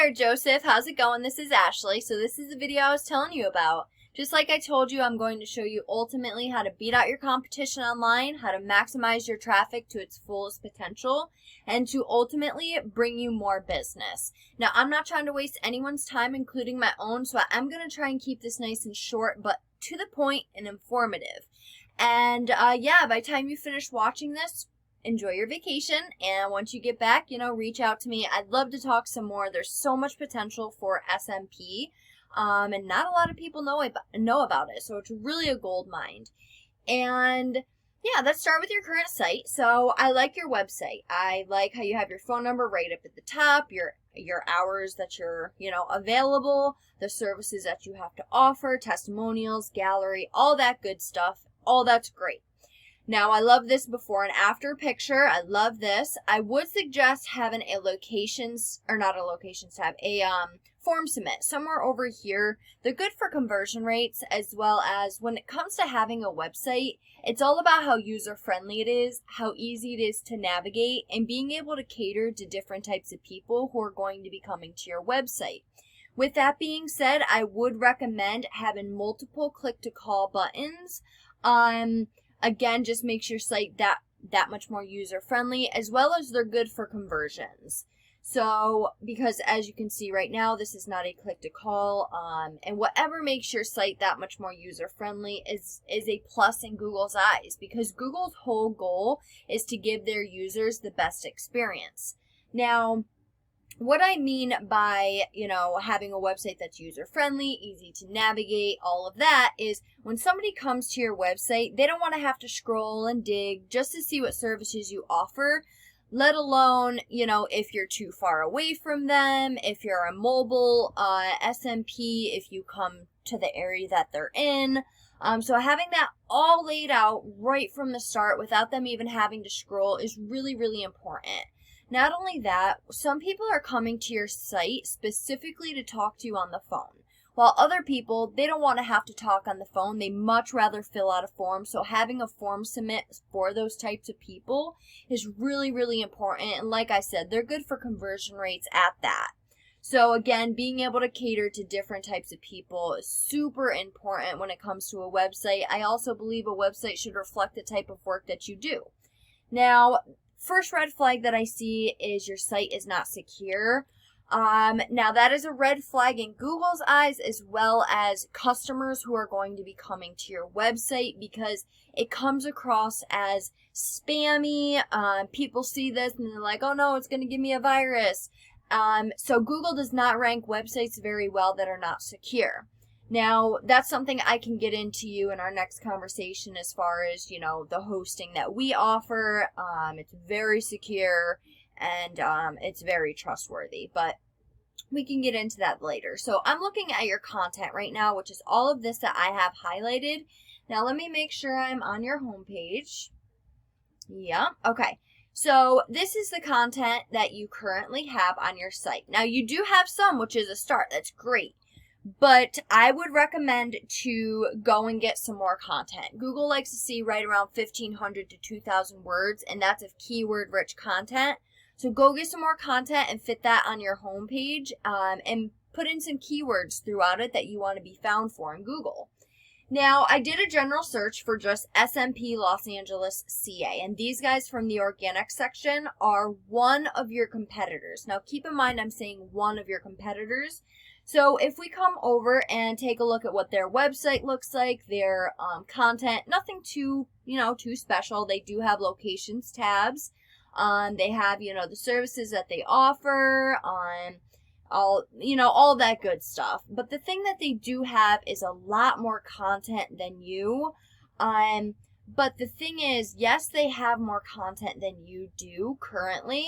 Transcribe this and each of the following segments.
there, Joseph. How's it going? This is Ashley. So this is the video I was telling you about. Just like I told you, I'm going to show you ultimately how to beat out your competition online, how to maximize your traffic to its fullest potential, and to ultimately bring you more business. Now, I'm not trying to waste anyone's time, including my own, so I'm going to try and keep this nice and short, but to the point and informative. And yeah, by the time you finish watching this, enjoy your vacation, and once you get back, reach out to me. I'd love to talk some more. There's so much potential for SMP, and not a lot of people know about it, so it's really a gold mine. And yeah, let's start with your current site. So I like your website. I like how you have your phone number right up at the top, your hours that you're, available, the services that you have to offer, testimonials, gallery, all that good stuff. All that's great. Now, I love this before and after picture. I love this. I would suggest having a form submit somewhere over here. They're good for conversion rates, as well as when it comes to having a website, it's all about how user-friendly it is, how easy it is to navigate, and being able to cater to different types of people who are going to be coming to your website. With that being said, I would recommend having multiple click-to-call buttons. Again, just makes your site that much more user-friendly, as well as they're good for conversions. So, because as you can see right now, this is not a click-to-call, and whatever makes your site that much more user-friendly is a plus in Google's eyes, because Google's whole goal is to give their users the best experience. Now, what I mean by, having a website that's user-friendly, easy to navigate, all of that, is when somebody comes to your website, they don't want to have to scroll and dig just to see what services you offer, let alone, if you're too far away from them, if you're a mobile SMP, if you come to the area that they're in. So having that all laid out right from the start without them even having to scroll is really, really important. Not only that, some people are coming to your site specifically to talk to you on the phone, while other people, they don't want to have to talk on the phone. They much rather fill out a form, so having a form submit for those types of people is really, really important, and like I said, they're good for conversion rates at that. So again, being able to cater to different types of people is super important when it comes to a website. I also believe a website should reflect the type of work that you do. Now, first red flag that I see is your site is not secure. Now that is a red flag in Google's eyes, as well as customers who are going to be coming to your website, because it comes across as spammy. People see this and they're like, oh no, it's going to give me a virus. So Google does not rank websites very well that are not secure. Now, that's something I can get into you in our next conversation as far as, the hosting that we offer. It's very secure and it's very trustworthy, but we can get into that later. So I'm looking at your content right now, which is all of this that I have highlighted. Now, let me make sure I'm on your homepage. Yeah, okay. So this is the content that you currently have on your site. Now, you do have some, which is a start. That's great. But I would recommend to go and get some more content. Google likes to see right around 1,500 to 2,000 words, and that's of keyword-rich content. So go get some more content and fit that on your homepage, and put in some keywords throughout it that you want to be found for in Google. Now, I did a general search for just SMP Los Angeles, CA, and these guys from the organic section are one of your competitors. Now, keep in mind I'm saying one of your competitors. So if we come over and take a look at what their website looks like, their content, nothing too, too special. They do have locations tabs. They have, the services that they offer, all that good stuff. But the thing that they do have is a lot more content than you. But the thing is, yes, they have more content than you do currently,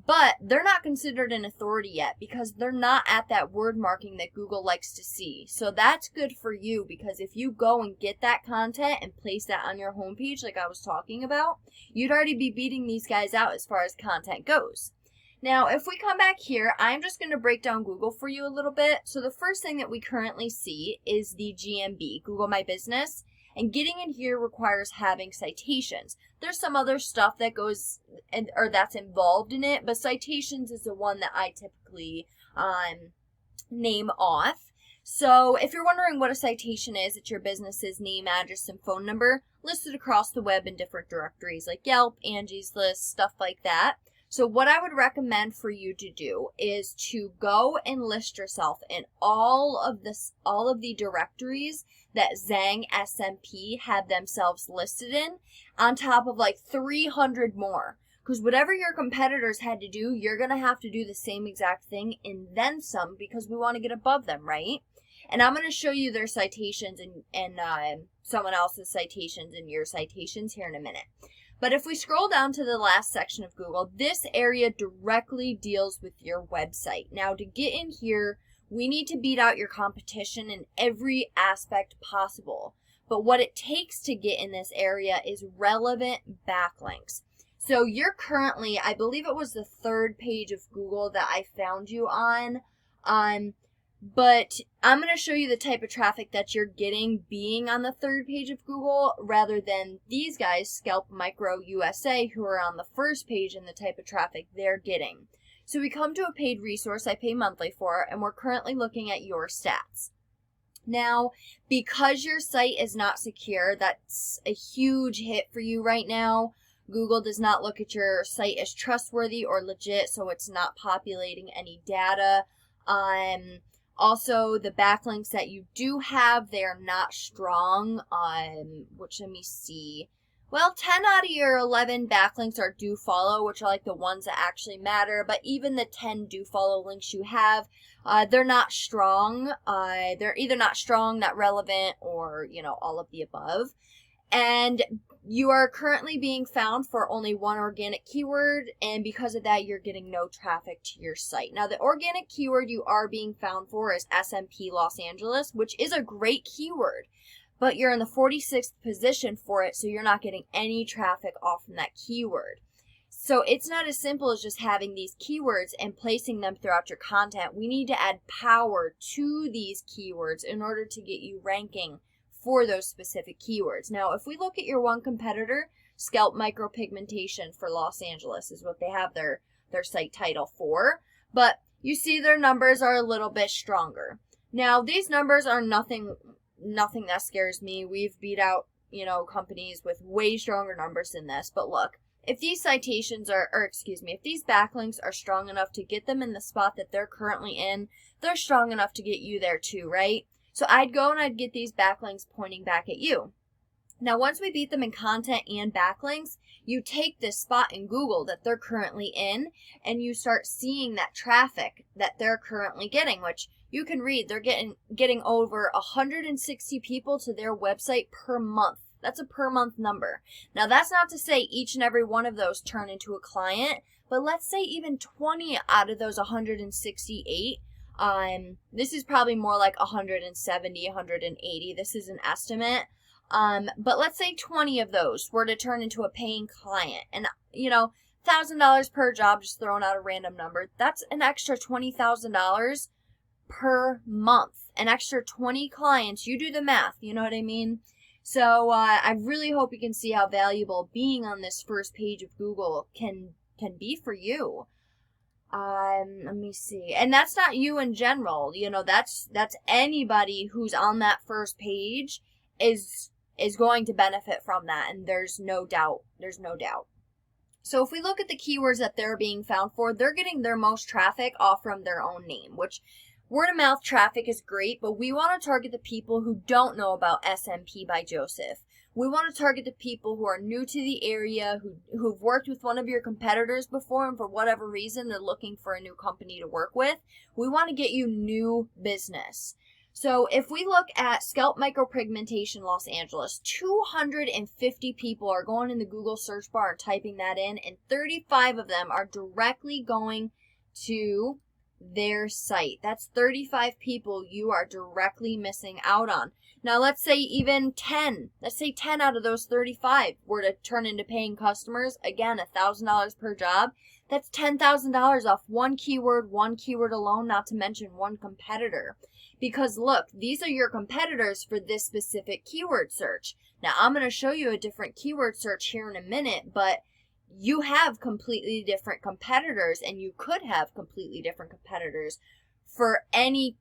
but they're not considered an authority yet because they're not at that word marking that Google likes to see. So that's good for you, because if you go and get that content and place that on your homepage like I was talking about, you'd already be beating these guys out as far as content goes. Now, if we come back here, I'm just going to break down Google for you a little bit. So the first thing that we currently see is the GMB, Google My Business. And getting in here requires having citations. There's some other stuff that goes or that's involved in it, but citations is the one that I typically name off. So if you're wondering what a citation is, it's your business's name, address, and phone number listed across the web in different directories like Yelp, Angie's List, stuff like that. So what I would recommend for you to do is to go and list yourself in all of the directories that Zang SMP have themselves listed in, on top of like 300 more. Because whatever your competitors had to do, you're going to have to do the same exact thing and then some, because we want to get above them, right? And I'm going to show you their citations and someone else's citations and your citations here in a minute. But if we scroll down to the last section of Google, this area directly deals with your website. Now, to get in here, we need to beat out your competition in every aspect possible. But what it takes to get in this area is relevant backlinks. So you're currently, I believe it was the 3rd page of Google that I found you on. But I'm going to show you the type of traffic that you're getting being on the 3rd page of Google rather than these guys, Scalp Micro USA, who are on the 1st page and the type of traffic they're getting. So we come to a paid resource I pay monthly for, and we're currently looking at your stats. Now, because your site is not secure, that's a huge hit for you right now. Google does not look at your site as trustworthy or legit, so it's not populating any data. Also, the backlinks that you do have, they are not strong. Which, let me see. Well, 10 out of your 11 backlinks are do follow, which are like the ones that actually matter. But even the 10 do follow links you have, they're not strong. They're either not strong, not relevant, or, all of the above. And you are currently being found for only one organic keyword, and because of that, you're getting no traffic to your site. Now, the organic keyword you are being found for is SMP Los Angeles, which is a great keyword, but you're in the 46th position for it, so you're not getting any traffic off from that keyword. So it's not as simple as just having these keywords and placing them throughout your content. We need to add power to these keywords in order to get you ranking for those specific keywords. Now, if we look at your one competitor, Scalp Micropigmentation for Los Angeles is what they have their site title for, but you see their numbers are a little bit stronger. Now, these numbers are nothing that scares me. We've beat out, companies with way stronger numbers than this, but look, if these citations if these backlinks are strong enough to get them in the spot that they're currently in, they're strong enough to get you there too, right? So I'd go and I'd get these backlinks pointing back at you. Now, once we beat them in content and backlinks, you take this spot in Google that they're currently in, and you start seeing that traffic that they're currently getting, which you can read. They're getting over 160 people to their website per month. That's a per month number. Now, that's not to say each and every one of those turn into a client, but let's say even 20 out of those 168. This is probably more like 170, 180. This is an estimate. But let's say 20 of those were to turn into a paying client. And, $1,000 per job, just throwing out a random number. That's an extra $20,000 per month. An extra 20 clients. You do the math, you know what I mean? So, I really hope you can see how valuable being on this 1st page of Google can be for you. Let me see. And that's not you in general. That's anybody who's on that 1st page is going to benefit from that, and there's no doubt. So if we look at the keywords that they're being found for, they're getting their most traffic off from their own name, which word of mouth traffic is great, but we want to target the people who don't know about SMP by Joseph. We want to target the people who are new to the area, who've worked with one of your competitors before, and for whatever reason they're looking for a new company to work with. We want to get you new business. So if we look at Scalp Micropigmentation Los Angeles, 250 people are going in the Google search bar and typing that in, and 35 of them are directly going to their site. That's 35 people you are directly missing out on. Now, let's say even 10 out of those 35 were to turn into paying customers. Again, $1,000 per job. That's $10,000 off one keyword alone, not to mention one competitor. Because look, these are your competitors for this specific keyword search. Now, I'm going to show you a different keyword search here in a minute, but you have completely different competitors, and you could have completely different competitors for any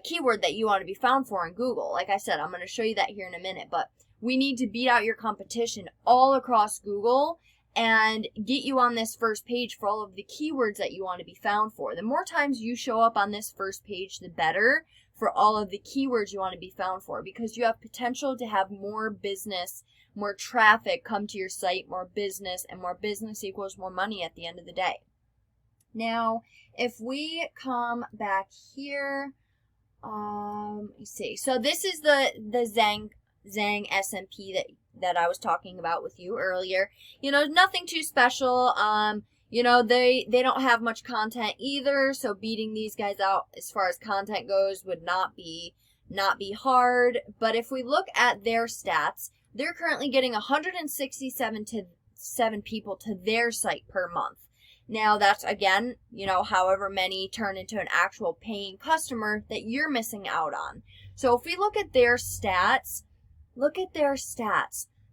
keyword that you want to be found for in Google. Like I said, I'm going to show you that here in a minute, but we need to beat out your competition all across Google and get you on this first page for all of the keywords that you want to be found for. The more times you show up on this first page, the better for all of the keywords you want to be found for, because you have potential to have more business, more traffic come to your site, more business, and more business equals more money at the end of the day. Now, if we come back here, let me see. So this is the Zang SMP that I was talking about with you earlier. You know, nothing too special. You know, they don't have much content either, so beating these guys out as far as content goes would not be hard. But if we look at their stats, they're currently getting 167 people to their site per month. Now, that's, again, you know, however many turn into an actual paying customer that you're missing out on. So if we look at their stats,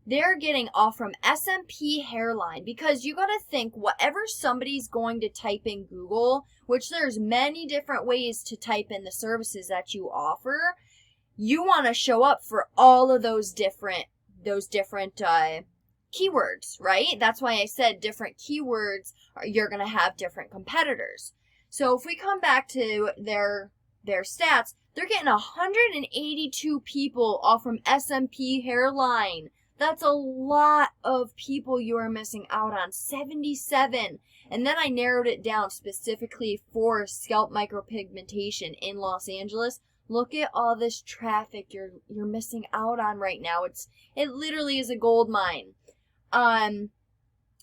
they're getting off from SMP hairline, because you got to think whatever somebody's going to type in Google, which there's many different ways to type in the services that you offer, you want to show up for all of those different keywords, right? That's why I said different keywords, you're going to have different competitors. So if we come back to their stats, they're getting 182 people off from SMP hairline. That's a lot of people you are missing out on. 77. And then I narrowed it down specifically for scalp micropigmentation in Los Angeles. Look at all this traffic you're missing out on right now. It literally is a gold mine.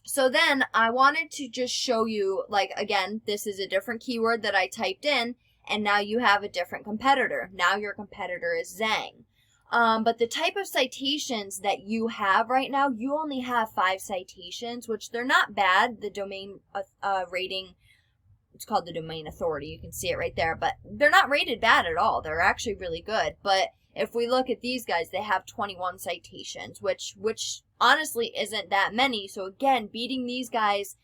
So then I wanted to just show you, like, again, this is a different keyword that I typed in, and now you have a different competitor. Now your competitor is Zang. But the type of citations that you have right now, you only have 5 citations, which they're not bad. The domain rating, it's called the domain authority. You can see it right there, but they're not rated bad at all. They're actually really good. But if we look at these guys, they have 21 citations, which honestly isn't that many. So again, beating these guys,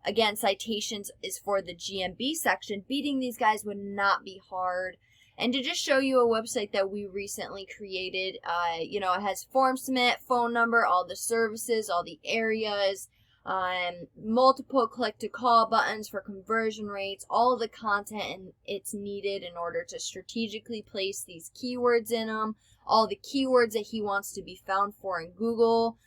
again, citations is for the GMB section. Beating these guys would not be hard. And to just show you a website that we recently created, you know, it has form submit, phone number, all the services, all the areas, multiple click to call buttons for conversion rates, all of the content it's needed in order to strategically place these keywords in them, all the keywords that he wants to be found for in Google,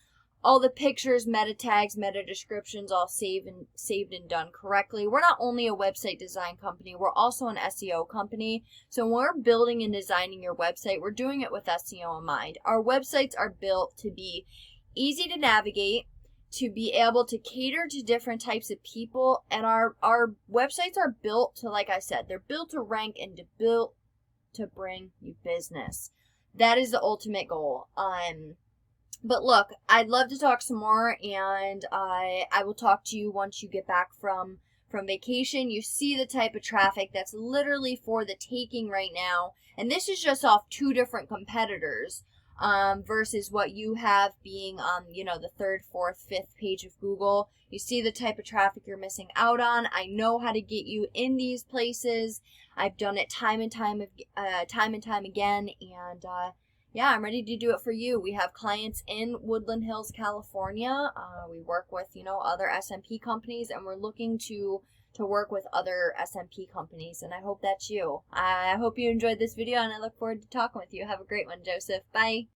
all the pictures, meta tags, meta descriptions, all saved and done correctly. We're not only a website design company, we're also an SEO company. So when we're building and designing your website, we're doing it with SEO in mind. Our websites are built to be easy to navigate, to be able to cater to different types of people, and our websites are built to, like I said, they're built to rank and built to bring you business. That is the ultimate goal. But look, I'd love to talk some more, and I will talk to you once you get back from vacation. You see the type of traffic that's literally for the taking right now, and this is just off 2 different competitors, versus what you have being on, you know, the 3rd, 4th, 5th page of Google. You see the type of traffic you're missing out on. I know how to get you in these places. I've done it time and time again, and yeah, I'm ready to do it for you. We have clients in Woodland Hills, California. We work with, you know, other SMP companies, and we're looking to work with other SMP companies, and I hope that's you. I hope you enjoyed this video, and I look forward to talking with you. Have a great one, Joseph. Bye.